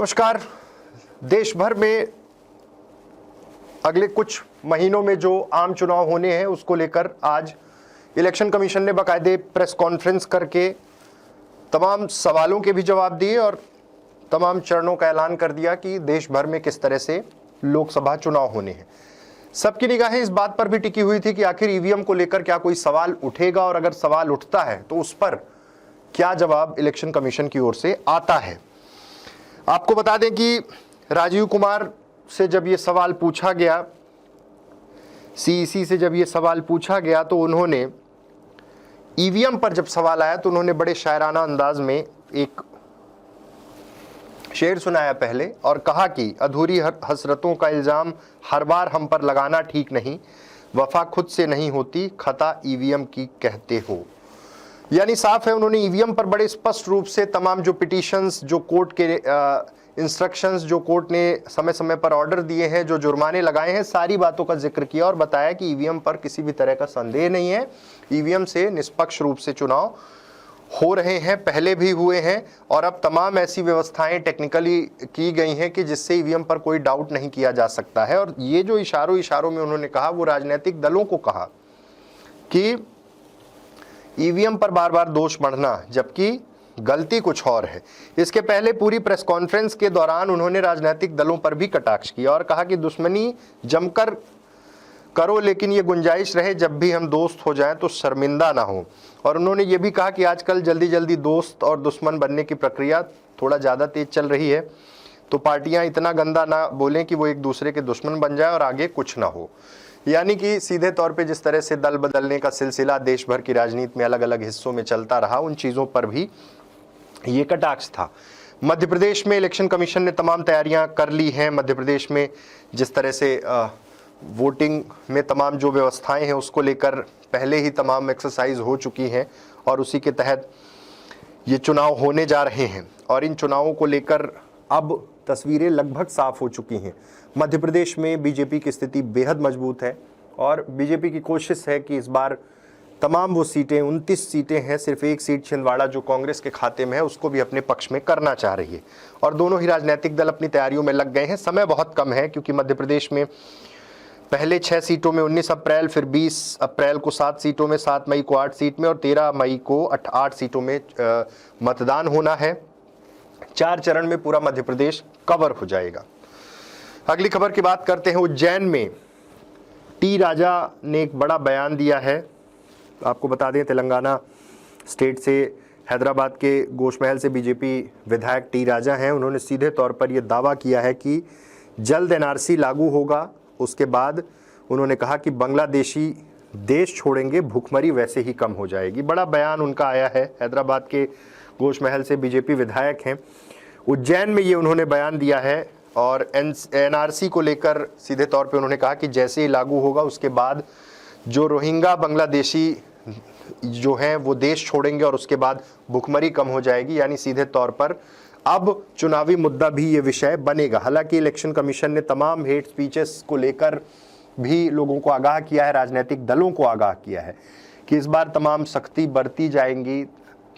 नमस्कार। देश भर में अगले कुछ महीनों में जो आम चुनाव होने हैं उसको लेकर आज इलेक्शन कमीशन ने बाकायदे प्रेस कॉन्फ्रेंस करके तमाम सवालों के भी जवाब दिए और तमाम चरणों का ऐलान कर दिया कि देश भर में किस तरह से लोकसभा चुनाव होने हैं। सबकी निगाहें इस बात पर भी टिकी हुई थी कि आखिर ईवीएम को लेकर क्या कोई सवाल उठेगा और अगर सवाल उठता है तो उस पर क्या जवाब इलेक्शन कमीशन की ओर से आता है। आपको बता दें कि राजीव कुमार से जब ये सवाल पूछा गया, सीईसी से जब ये सवाल पूछा गया तो उन्होंने ईवीएम पर जब सवाल आया तो उन्होंने बड़े शायराना अंदाज में एक शेर सुनाया पहले और कहा कि अधूरी हसरतों का इल्जाम हर बार हम पर लगाना ठीक नहीं, वफा खुद से नहीं होती, खता ईवीएम की कहते हो। यानी साफ है, उन्होंने ईवीएम पर बड़े स्पष्ट रूप से तमाम जो पिटीशंस, जो कोर्ट के इंस्ट्रक्शंस, जो कोर्ट ने समय समय पर ऑर्डर दिए हैं, जो जुर्माने लगाए हैं, सारी बातों का जिक्र किया और बताया कि ईवीएम पर किसी भी तरह का संदेह नहीं है। ईवीएम से निष्पक्ष रूप से चुनाव हो रहे हैं, पहले भी हुए हैं और अब तमाम ऐसी व्यवस्थाएं टेक्निकली की गई हैं कि जिससे ईवीएम पर कोई डाउट नहीं किया जा सकता है। और ये जो इशारों में उन्होंने कहा, वो राजनीतिक दलों को कहा कि ईवीएम पर बार बार दोष बढ़ना जबकि गलती कुछ और है। इसके पहले पूरी प्रेस कॉन्फ्रेंस के दौरान उन्होंने राजनीतिक दलों पर भी कटाक्ष किया और कहा कि दुश्मनी जमकर करो लेकिन ये गुंजाइश रहे जब भी हम दोस्त हो जाएं तो शर्मिंदा ना हो। और उन्होंने ये भी कहा कि आजकल जल्दी जल्दी दोस्त और दुश्मन बनने की प्रक्रिया थोड़ा ज़्यादा तेज चल रही है, तो पार्टियां इतना गंदा ना बोलें कि वो एक दूसरे के दुश्मन बन जाए और आगे कुछ ना हो। यानी कि सीधे तौर पे जिस तरह से दल बदलने का सिलसिला देश भर की राजनीति में अलग अलग हिस्सों में चलता रहा, उन चीज़ों पर भी ये कटाक्ष था। मध्य प्रदेश में इलेक्शन कमीशन ने तमाम तैयारियां कर ली हैं। मध्य प्रदेश में जिस तरह से वोटिंग में तमाम जो व्यवस्थाएं हैं उसको लेकर पहले ही तमाम एक्सरसाइज हो चुकी हैं और उसी के तहत ये चुनाव होने जा रहे हैं और इन चुनावों को लेकर अब तस्वीरें लगभग साफ हो चुकी हैं। मध्य प्रदेश में बीजेपी की स्थिति बेहद मजबूत है और बीजेपी की कोशिश है कि इस बार तमाम वो सीटें, 29 सीटें हैं, सिर्फ एक सीट छिंदवाड़ा जो कांग्रेस के खाते में है उसको भी अपने पक्ष में करना चाह रही है। और दोनों ही राजनीतिक दल अपनी तैयारियों में लग गए हैं। समय बहुत कम है क्योंकि मध्य प्रदेश में पहले 6 सीटों में 19 अप्रैल, फिर 20 अप्रैल को 7 सीटों में, 7 मई को 8 सीट में और 13 मई को 8 सीटों में मतदान होना है। 4 चरण में पूरा मध्य प्रदेश कवर हो जाएगा। अगली खबर की बात करते हैं। उज्जैन में टी राजा ने एक बड़ा बयान दिया है। आपको बता दें, तेलंगाना स्टेट से हैदराबाद के गोशमहल से बीजेपी विधायक टी राजा हैं। उन्होंने सीधे तौर पर यह दावा किया है कि जल्द एनआरसी लागू होगा। उसके बाद उन्होंने कहा कि बांग्लादेशी देश छोड़ेंगे, भूखमरी वैसे ही कम हो जाएगी। बड़ा बयान उनका आया है। हैदराबाद के गोशमहल से बीजेपी विधायक हैं। उज्जैन में ये उन्होंने बयान दिया है और एनआरसी को लेकर सीधे तौर पे उन्होंने कहा कि जैसे ही लागू होगा उसके बाद जो रोहिंग्या बांग्लादेशी जो हैं वो देश छोड़ेंगे और उसके बाद भुखमरी कम हो जाएगी। यानी सीधे तौर पर अब चुनावी मुद्दा भी ये विषय बनेगा। हालांकि इलेक्शन कमीशन ने तमाम हेट स्पीचेस को लेकर भी लोगों को आगाह किया है, राजनीतिक दलों को आगाह किया है कि इस बार तमाम सख्ती बरती जाएंगी।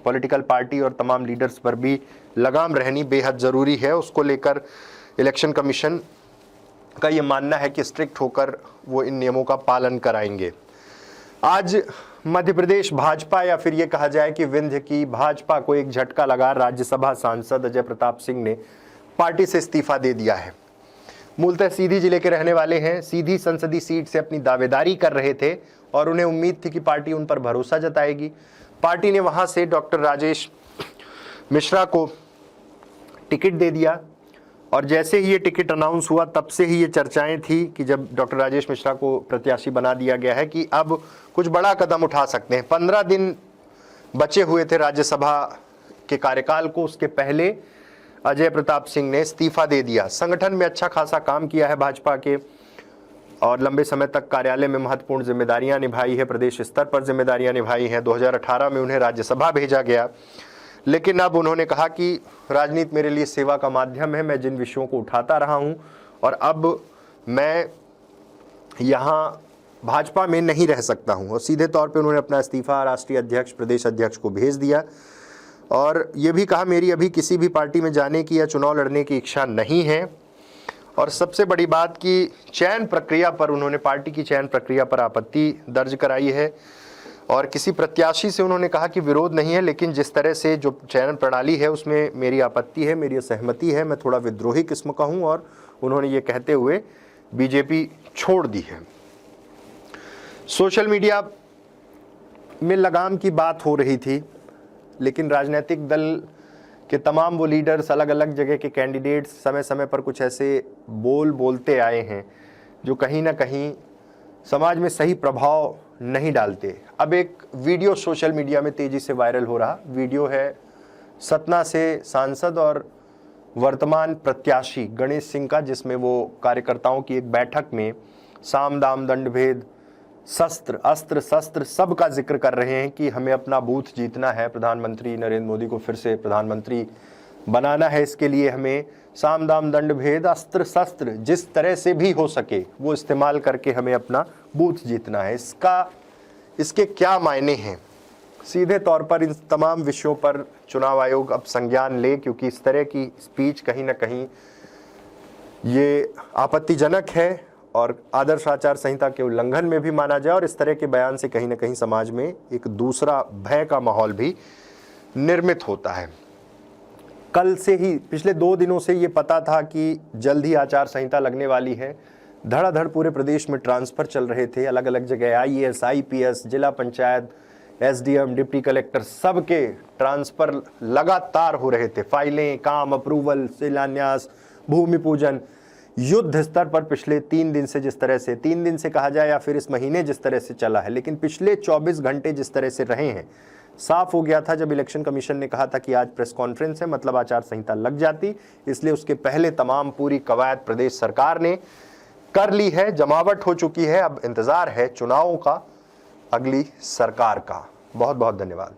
पॉलिटिकल पार्टी और तमाम लीडर्स पर भी लगाम रहनी बेहद ज़रूरी है। उसको लेकर इलेक्शन कमीशन का ये मानना है कि स्ट्रिक्ट होकर वो इन नियमों का पालन कराएंगे। आज मध्य प्रदेश भाजपा या फिर ये कहा जाए कि विंध्य की भाजपा को एक झटका लगा। राज्यसभा सांसद अजय प्रताप सिंह ने पार्टी से इस्तीफा दे दिया है। मूलतः सीधी जिले के रहने वाले हैं, सीधी संसदीय सीट से अपनी दावेदारी कर रहे थे और उन्हें उम्मीद थी कि पार्टी उन पर भरोसा जताएगी। पार्टी ने वहां से डॉक्टर राजेश मिश्रा को टिकट दे दिया और जैसे ही ये टिकट अनाउंस हुआ तब से ही ये चर्चाएं थी कि जब डॉक्टर राजेश मिश्रा को प्रत्याशी बना दिया गया है कि अब कुछ बड़ा कदम उठा सकते हैं। 15 दिन बचे हुए थे राज्यसभा के कार्यकाल को, उसके पहले अजय प्रताप सिंह ने इस्तीफा दे दिया। संगठन में अच्छा खासा काम किया है भाजपा के और लंबे समय तक कार्यालय में महत्वपूर्ण जिम्मेदारियां निभाई है, प्रदेश स्तर पर जिम्मेदारियां निभाई हैं। 2018 में उन्हें राज्यसभा भेजा गया, लेकिन अब उन्होंने कहा कि राजनीति मेरे लिए सेवा का माध्यम है, मैं जिन विषयों को उठाता रहा हूं और अब मैं यहाँ भाजपा में नहीं रह सकता हूं। और सीधे तौर पे उन्होंने अपना इस्तीफा राष्ट्रीय अध्यक्ष, प्रदेश अध्यक्ष को भेज दिया और ये भी कहा मेरी अभी किसी भी पार्टी में जाने की या चुनाव लड़ने की इच्छा नहीं है। और सबसे बड़ी बात कि चयन प्रक्रिया पर उन्होंने पार्टी की चयन प्रक्रिया पर आपत्ति दर्ज कराई है और किसी प्रत्याशी से उन्होंने कहा कि विरोध नहीं है, लेकिन जिस तरह से जो चयन प्रणाली है उसमें मेरी आपत्ति है, मेरी असहमति है, मैं थोड़ा विद्रोही किस्म का हूं। और उन्होंने ये कहते हुए बीजेपी छोड़ दी है। सोशल मीडिया में लगाम की बात हो रही थी, लेकिन राजनीतिक दल के तमाम वो लीडर्स, अलग अलग जगह के कैंडिडेट्स समय समय पर कुछ ऐसे बोलते आए हैं जो कहीं ना कहीं समाज में सही प्रभाव नहीं डालते। अब एक वीडियो सोशल मीडिया में तेजी से वायरल हो रहा वीडियो है सतना से सांसद और वर्तमान प्रत्याशी गणेश सिंह का, जिसमें वो कार्यकर्ताओं की एक बैठक में साम दाम दंड भेद, शस्त्र अस्त्र शस्त्र सब का जिक्र कर रहे हैं कि हमें अपना बूथ जीतना है, प्रधानमंत्री नरेंद्र मोदी को फिर से प्रधानमंत्री बनाना है, इसके लिए हमें साम दाम दंड भेद अस्त्र शस्त्र जिस तरह से भी हो सके वो इस्तेमाल करके हमें अपना बूथ जीतना है। इसके क्या मायने हैं? सीधे तौर पर इन तमाम विषयों पर चुनाव आयोग अब संज्ञान ले, क्योंकि इस तरह की स्पीच कहीं ना कहीं ये आपत्तिजनक है और आदर्श आचार संहिता के उल्लंघन में भी माना जाए। और इस तरह के बयान से कहीं ना कहीं समाज में एक दूसरा भय का माहौल भी निर्मित होता है। कल से ही, पिछले 2 दिनों से ये पता था कि जल्द ही आचार संहिता लगने वाली है। धड़ाधड़ पूरे प्रदेश में ट्रांसफर चल रहे थे, अलग अलग जगह आईएएस, आईपीएस, जिला पंचायत, एसडीएम, डिप्टी कलेक्टर, सबके ट्रांसफर लगातार हो रहे थे। फाइलें, काम, अप्रूवल, शिलान्यास, भूमि पूजन युद्ध स्तर पर पिछले 3 दिन से, जिस तरह से 3 दिन से कहा जाए या फिर इस महीने जिस तरह से चला है, लेकिन पिछले 24 घंटे जिस तरह से रहे हैं, साफ हो गया था जब इलेक्शन कमीशन ने कहा था कि आज प्रेस कॉन्फ्रेंस है, मतलब आचार संहिता लग जाती। इसलिए उसके पहले तमाम पूरी कवायद प्रदेश सरकार ने कर ली है, जमावट हो चुकी है। अब इंतजार है चुनावों का, अगली सरकार का। बहुत बहुत धन्यवाद।